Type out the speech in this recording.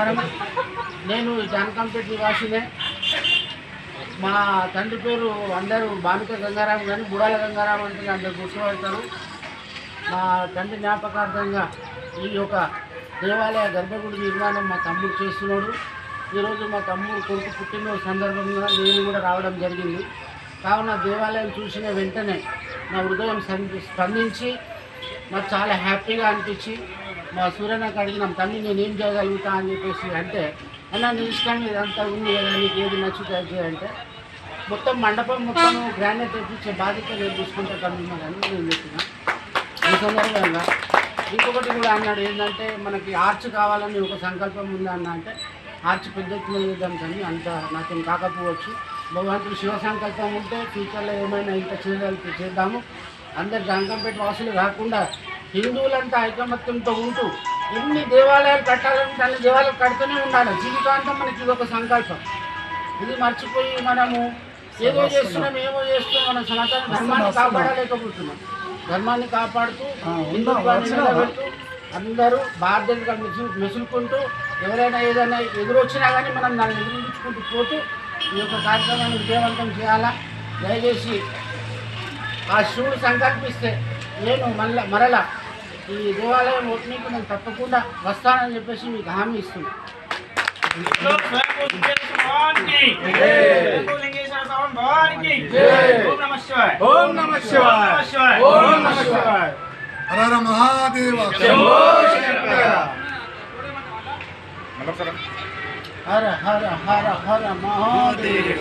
నమస్కారం. నేను జానకంపేట నివాసినే. మా తండ్రి పేరు అందరూ బామిక గంగారాం కానీ బుడాల గంగారాం అంటే అందరు గుర్తుపడతారు. మా తండ్రి జ్ఞాపకార్థంగా ఈ యొక్క దేవాలయ గర్భగుడి నిర్మాణం మా తమ్ముడు చేస్తున్నాడు. ఈరోజు మా తమ్ముడు కొడుకు పుట్టినరోజు సందర్భంగా నేను కూడా రావడం జరిగింది. కావున దేవాలయం చూసిన వెంటనే నా హృదయం స్పందించి నాకు చాలా హ్యాపీగా అనిపించి మా సూర్యనకు అడిగినాం, తల్లి నేను ఏం చేయగలుగుతా అని చెప్పేసి అంటే, అన్న నీ ఇష్టం ఇదంతా ఉంది కదా, నీకు ఏది నచ్చుతుంది అంటే మొత్తం మండపం మొత్తం గ్రాండ్గా తెప్పించే బాధ్యత నేను తీసుకుంటా తమ్మి అని నేను చెప్పిన. ఈ సందర్భంగా ఇంకొకటి కూడా అన్నాడు, ఏంటంటే మనకి ఆర్చ్ కావాలని ఒక సంకల్పం ఉంది అన్న అంటే ఆర్చ్ పెద్ద ఎత్తున చేద్దాం కానీ అంత నాకేం కాకపోవచ్చు. భగవంతుడు శివ సంకల్పం ఉంటే ఫ్యూచర్లో ఏమైనా ఇంకా చేద్దాము. అందరు జానకంపేట వాసులు కాకుండా హిందువులంతా ఐకమత్యంతో ఉంటూ ఎన్ని దేవాలయాలు కట్టాలని అన్ని దేవాలయాలు కడుతూనే ఉండాలి. జీవితాంతం మనకి ఇది ఒక సంకల్పం. ఇది మర్చిపోయి మనము ఏదో చేస్తున్నాం మన సనాతన ధర్మాన్ని కాపాడలేకపోతున్నాం. ధర్మాన్ని కాపాడుతూ హిందుత్వాన్ని నిలబెడుతూ అందరూ బాధ్యతగా మెసులుకుంటూ ఎవరైనా ఏదైనా ఎదురొచ్చినా కానీ మనం దాన్ని ఎదురించుకుంటూ పోతూ ఈ యొక్క కార్యక్రమాన్ని విజయవంతం చేయాలా. దయచేసి ఆ శివుడు సంకల్పిస్తే నేను మరలా ఈ దేవాలయం ఓపెనింగ్కి నేను తప్పకుండా వస్తానని చెప్పేసి మీకు హామీ ఇస్తున్నాను. హర మహాదేవ హర హర హర హర మహాదేవ.